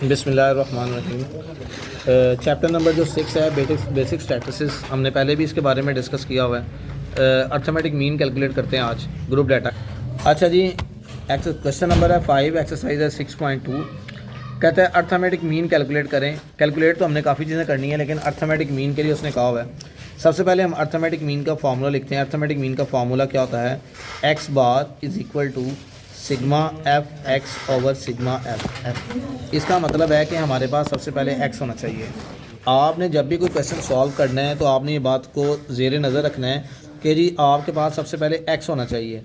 बिस्मिल्लाहिर्रहमानिर्रहीम। Chapter number जो 6 है बेसिक स्टैटिस्टिक्स, हमने पहले भी इसके बारे में डिस्कस किया हुआ है। अर्थमेटिक मीन कैलकुलेट करते हैं आज ग्रुप डाटा। अच्छा जी, क्वेश्चन नंबर है 5, एक्सरसाइज है 6.2। कहते हैं अर्थमेटिक मीन कैलकुलेट करें। कैलकुलेट तो हमने काफ़ी चीज़ें करनी है, लेकिन अर्थमेटिक मीन के लिए उसने कहा हुआ है। सबसे पहले हम अर्थमेटिक मीन का फार्मूला लिखते हैं। अर्थमेटिक मीन का फार्मूला क्या होता है? X bar is equal to sigma F X over sigma F. इसका मतलब है कि हमारे पास सबसे पहले एक्स होना चाहिए। आपने जब भी कोई क्वेश्चन सॉल्व करना है तो आपने ये बात को ज़ेरे नज़र रखना है कि जी आपके पास सबसे पहले एक्स होना चाहिए।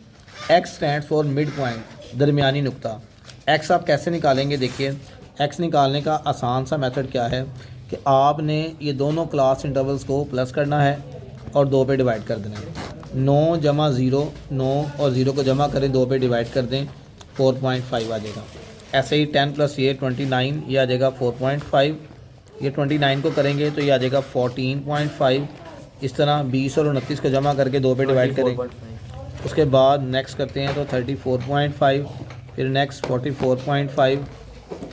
X stand for mid point, दरमियानी नुक्ता। एक्स आप कैसे निकालेंगे? देखिए, एक्स निकालने का आसान सा मेथड क्या है कि आपने ये दोनों क्लास इंटरवल्स को प्लस करना है और 2 पे डिवाइड कर देना है। 9 जमा 0, 9 और 0 को जमा करें, 2 पे डिवाइड कर दें, 4.5 आ जाएगा। ऐसे ही 10 प्लस ये 29, ये आ जाएगा 4.5। ये 29 को करेंगे तो ये आ जाएगा 14.5। इस तरह 20 और 29 को जमा करके 2 पे डिवाइड करें। उसके बाद नेक्स्ट करते हैं तो 34.5, फिर नेक्स्ट 44.5,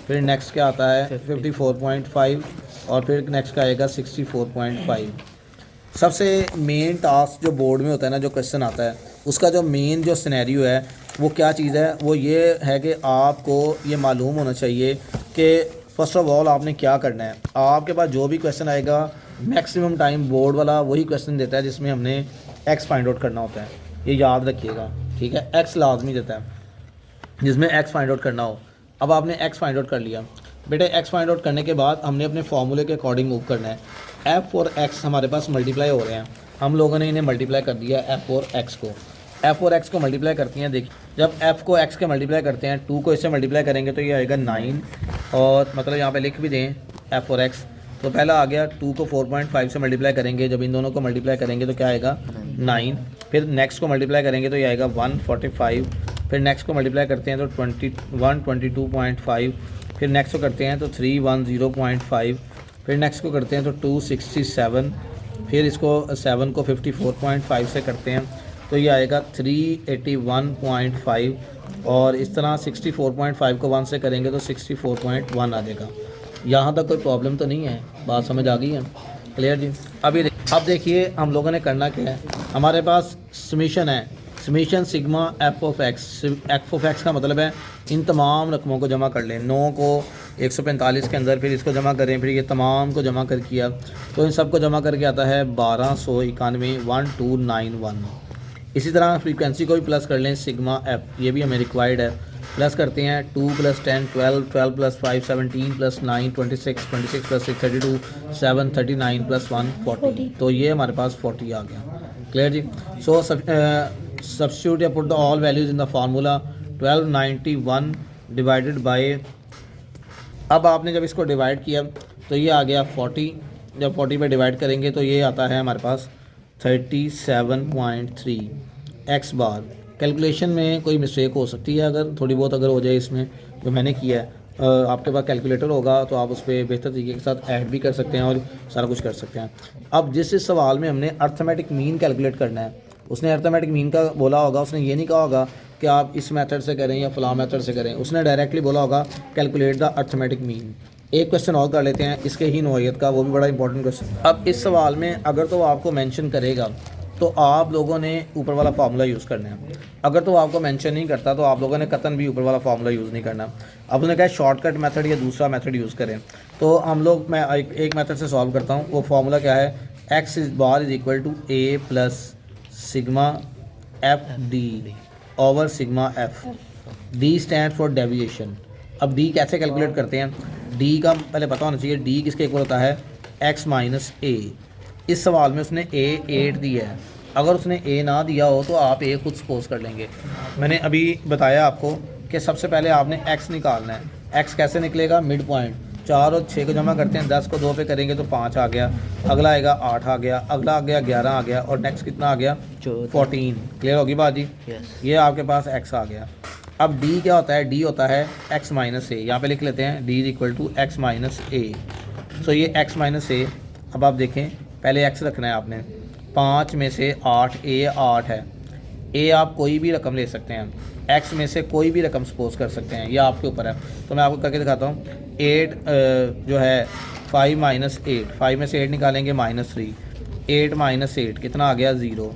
फिर नेक्स्ट क्या आता है 54.5 और फिर नेक्स्ट का आएगा 64.5। सबसे मेन टास्क जो बोर्ड में होता है ना, जो क्वेश्चन आता है, उसका जो मेन जो सिनेरियो है वो क्या चीज़ है? वो ये है कि आपको ये मालूम होना चाहिए कि फ़र्स्ट ऑफ ऑल आपने क्या करना है। आपके पास जो भी क्वेश्चन आएगा मैक्सिमम टाइम बोर्ड वाला वही क्वेश्चन देता है जिसमें हमने एक्स फाइंड आउट करना होता है। ये याद रखिएगा, ठीक है? एक्स लाजमी देता है जिसमें एक्स फाइंड आउट करना हो। अब आपने एक्स फाइंड आउट कर लिया बेटे। एक्स फाइंड आउट करने के बाद हमने अपने फॉर्मूले के अकॉर्डिंग मूव करना है। एफ और एक्स हमारे पास मल्टीप्लाई हो रहे हैं, हम लोगों ने इन्हें मल्टीप्लाई कर दिया एफ और एक्स को। एफ और एक्स को मल्टीप्लाई करती हैं। देखिए, जब एफ को एक्स के मल्टीप्लाई करते हैं, 2 को इससे मल्टीप्लाई करेंगे तो ये आएगा 9। और मतलब यहाँ पे लिख भी दें एफ और एक्स, तो पहला आ गया 2 को 4.5 से मल्टीप्लाई करेंगे। जब इन दोनों को मल्टीप्लाई करेंगे तो क्या आएगा 9। फिर नेक्स्ट को मल्टीप्लाई करेंगे तो ये आएगा 145। फिर नेक्स्ट को मल्टीप्लाई करते हैं तो 122.5। फिर नेक्स्ट को करते हैं तो 310.5। फिर नेक्स्ट को करते हैं तो 267। फिर इसको 7 को 54.5 से करते हैं तो ये आएगा 381.5। और इस तरह 64.5 को 1 से करेंगे तो 64.1 आ जाएगा। यहाँ तक कोई प्रॉब्लम तो नहीं है? बात समझ आ गई है? क्लियर जी? अब देखिए हम लोगों ने करना क्या है। हमारे पास समीशन है, summation sigma F of x. F of x का मतलब है इन तमाम रकमों को जमा कर लें। 9 को 145 के अंदर, फिर इसको जमा करें, फिर ये तमाम को जमा कर किया तो इन सब को जमा करके आता है 1291, 1291। इसी तरह फ्रीक्वेंसी को भी प्लस कर लें, सिग्मा एफ, ये भी हमें रिक्वायर्ड है। प्लस करते हैं 2 + 10 12, 12 + 5 17 + 9 26, 26 + 6 32, 7 39 + 1 40। तो ये हमारे पास 40 आ गया। क्लियर जी? सो सब्स्टिट्यूट या put the all values in the formula. 1291 divided by, अब आपने जब इसको डिवाइड किया तो ये आ गया 40। जब 40 पे डिवाइड करेंगे तो ये आता है हमारे पास 37.3 एक्स बार। कैलकुलेशन में कोई मिस्टेक हो सकती है, अगर थोड़ी बहुत अगर हो जाए इसमें जो मैंने किया है। आपके पास कैलकुलेटर होगा तो आप उस पर बेहतर तरीके के साथ ऐड भी कर सकते हैं और सारा कुछ कर सकते हैं। अब जिस सवाल में हमने अर्थमेटिक मीन कैलकुलेट करना है, उसने अर्थमेटिक मीन का बोला होगा, उसने ये नहीं कहा होगा कि आप इस मेथड से करें या फलां मेथड से करें। उसने डायरेक्टली बोला होगा कैलकुलेट द अर्थमेटिक मीन। एक क्वेश्चन और कर लेते हैं इसके ही नौइयत का, वो भी बड़ा इंपॉर्टेंट क्वेश्चन। अब इस सवाल में अगर तो आपको मेंशन करेगा तो आप लोगों ने ऊपर वाला फार्मूला यूज़ करना है। अगर तो आपको मेंशन नहीं करता तो आप लोगों ने कतन भी ऊपर वाला फार्मूला यूज़ नहीं करना। अब उन्होंने कहा शॉर्टकट मेथड या दूसरा मेथड यूज़ करें, तो हम लोग, मैं एक मेथड से सॉल्व करता हूँ। वो फार्मूला क्या है? X bar is equal to A plus sigma F D over sigma F. D stand for deviation. अब डी कैसे कैलकुलेट करते हैं? डी का पहले पता होना चाहिए। डी किसके इक्वल होता है? एक्स माइनस ए। इस सवाल में उसने ए 8 दिया है। अगर उसने ए ना दिया हो तो आप ए खुद सपोज कर लेंगे। मैंने अभी बताया आपको कि सबसे पहले आपने एक्स निकालना है। एक्स कैसे निकलेगा? Mid point. 4 और 6 को जमा करते हैं, 10 को 2 पे करेंगे तो 5 आ गया। अगला आएगा 8 आ गया, अगला आ गया 11 आ गया, और नेक्स्ट कितना आ गया? 14। क्लियर होगी बात जी? ये आपके पास एक्स आ गया। अब डी क्या होता है? डी होता है एक्स माइनस ए। यहाँ पे लिख लेते हैं D is equal to X minus A. So ये एक्स माइनस ए। अब आप देखें, पहले एक्स रखना है आपने। 5 में से 8, ए 8 है। ए आप कोई भी रकम ले सकते हैं, एक्स में से कोई भी रकम सपोज कर सकते हैं, ये आपके ऊपर है। तो मैं आपको करके दिखाता हूँ। 8 जो है 5 माइनस 8, 5 में से 8 निकालेंगे -3, 8 माइनस 8 कितना आ गया 0,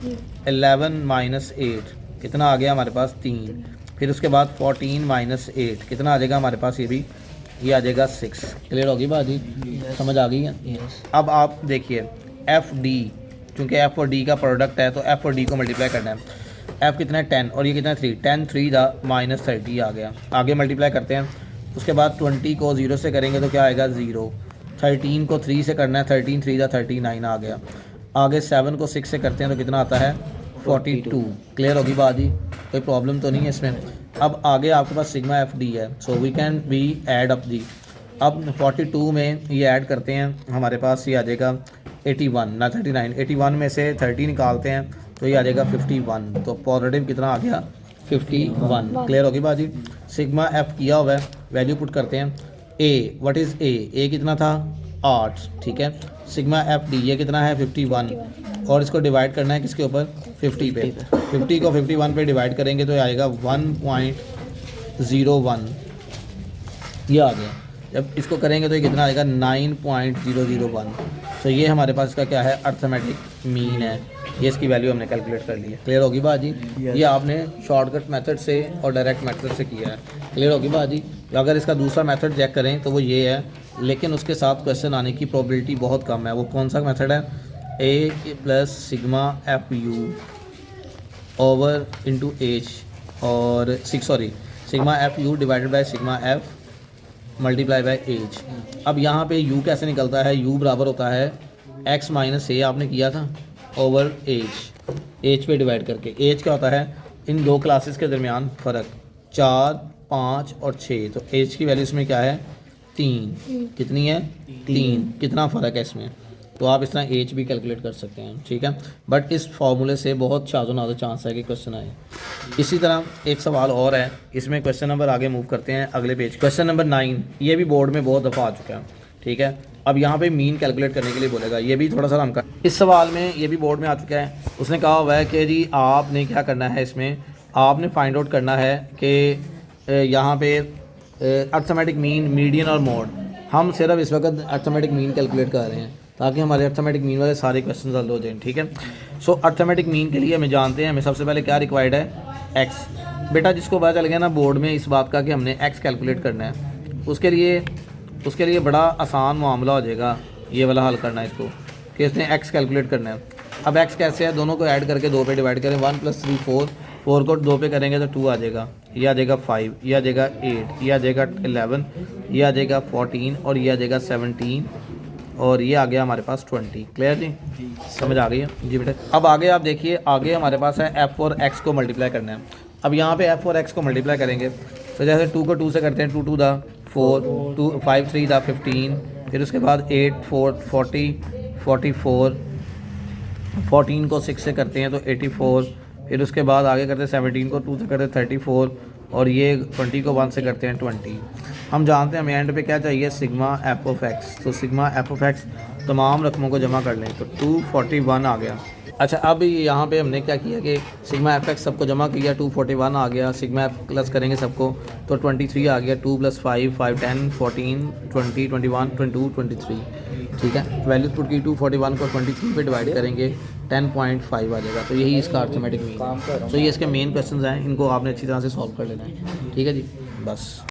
11 माइनस 8 कितना आ गया हमारे पास 3, फिर उसके बाद 14 माइनस 8 कितना आ जाएगा हमारे पास, ये आ जाएगा 6। क्लियर होगी बात जी? समझ आ गई है? अब आप देखिए एफ डी, क्योंकि एफ और डी का प्रोडक्ट है तो एफ और डी को मल्टीप्लाई करना है। एफ कितना है 10 और ये कितना 3, 10 3 था -30 आ गया। आगे मल्टीप्लाई करते हैं, उसके बाद 20 को 0 से करेंगे तो क्या आएगा 0, 13 को 3 से करना है, 13 3 था 39 आ गया। आगे 7 को 6 से करते हैं तो कितना आता है 42। क्लियर होगी बात जी? कोई प्रॉब्लम तो नहीं है इसमें। अब आगे आपके पास सिग्मा एफ डी है, so we can be add up D. अब 42 में ये ऐड करते हैं, हमारे पास ये आ जाएगा 81 ना 39, 81 में से 30 निकालते हैं तो ये आ जाएगा 51। तो पॉजिटिव कितना आ गया 51। क्लियर होगी बात जी? सिग्मा एफ किया हुआ है, वैल्यू पुट करते हैं। ए व्हाट इज़ ए कितना था 8, ठीक है। सिग्मा एफ डी ये कितना है 51 और इसको डिवाइड करना है किसके ऊपर 50 पे। 50 को 51 पे डिवाइड करेंगे तो आएगा 1.01, ये आ गया। जब इसको करेंगे तो ये कितना आएगा 9.001। तो ये हमारे पास इसका क्या है अर्थमेटिक मीन है, ये इसकी वैल्यू हमने कैलकुलेट कर ली है। क्लियर होगी बात जी? ये आपने शॉर्टकट मेथड से और डायरेक्ट मेथड से किया है। क्लियर होगी बात जी? अगर इसका दूसरा मेथड चेक करें तो वो ये है, लेकिन उसके साथ क्वेश्चन आने की प्रोबेबिलिटी बहुत कम है। वो कौन सा मेथड है? A plus sigma F U over into H और sigma F U divided by sigma F multiply by H. अब यहाँ पे u कैसे निकलता है? u बराबर होता है x माइनस ए आपने किया था ओवर एच पे डिवाइड करके। एच क्या होता है? इन दो क्लासेस के दरमियान फ़र्क, 4 5 और 6। तो एच की वैल्यू इसमें क्या है 3, कितनी है 3, कितना फ़र्क है इसमें? तो आप इस तरह एच भी कैलकुलेट कर सकते हैं, ठीक है। बट इस फॉर्मूले से बहुत शाज़ो नाज़ो चांस है कि क्वेश्चन आए। इसी तरह एक सवाल और है, इसमें क्वेश्चन नंबर आगे मूव करते हैं अगले पेज। क्वेश्चन नंबर 9, ये भी बोर्ड में बहुत दफ़ा आ चुका है, ठीक है। अब यहाँ पे मीन कैलकुलेट करने के लिए बोलेगा, ये भी थोड़ा सा हम कर, इस सवाल में ये भी बोर्ड में आ चुका है। उसने कहा हुआ है कि जी आपने क्या करना है, इसमें आपने फाइंड आउट करना है कि यहाँ पे अर्थमेटिक मीन, मीडियन और मोड। हम सिर्फ इस वक्त अर्थमेटिक मीन कैलकुलेट कर रहे हैं ताकि हमारे अर्थमेटिक मीन वाले सारे क्वेश्चन हल हो जाएं, ठीक है। सो अर्थमेटिक मीन के लिए हमें जानते हैं, हमें सबसे पहले क्या रिक्वायर्ड है एक्स। बेटा जिसको पता चल गया ना बोर्ड में इस बात का कि हमने एक्स कैलकुलेट करना है, उसके लिए बड़ा आसान मामला हो जाएगा ये वाला हल करना है इसको, कि इसने एक्स कैलकुलेट करना है। अब एक्स कैसे है, दोनों को ऐड करके 2 पे डिवाइड करें, 1 + 3 4 को 2 पे करेंगे तो 2 आ जाएगा, ये आ जाएगा 5, ये आ जाएगा 8, ये आ जाएगा 11, ये आ जाएगा 14 और ये आ जाएगा 17 और ये आ गया हमारे पास 20। क्लियर जी? समझ आ गई है जी बेटा। अब आगे आप देखिए, आगे हमारे पास है एफ और एक्स को मल्टीप्लाई करना है। अब यहाँ पे एफ और एक्स को मल्टीप्लाई करेंगे तो जैसे 2 को 2 से करते हैं, 2 2 था 4, 2 5 3 था 15, फिर उसके बाद 8 4 40 44, 14 को 6 से करते हैं तो 84, फिर उसके बाद आगे करते हैं 17 को 2 से करते हैं 34 और ये 20 को 1 से करते हैं 20। हम जानते हैं हमें एंड पे क्या चाहिए, सिग्मा एफ ऑफ एक्स। तो सिग्मा एफ ऑफ एक्स तमाम रकमों को जमा कर लें तो 241 आ गया। अच्छा अब यहाँ पे हमने क्या किया कि सिग्मा एफ एक्स सबको जमा किया, 241 आ गया। सिग्मा एफ प्लस करेंगे सबको तो 23 आ गया, 2 + 5 5 10 14 20 21 22 23, ठीक है। वैल्यू पुट की 241 को 23 पे डिवाइड करेंगे 10.5 आ जाएगा। तो यही इसका अर्थमेटिक मीन है। तो ये इसके मेन क्वेश्चंस हैं, इनको आपने अच्छी तरह से सॉल्व कर लेना है, ठीक है जी। बस।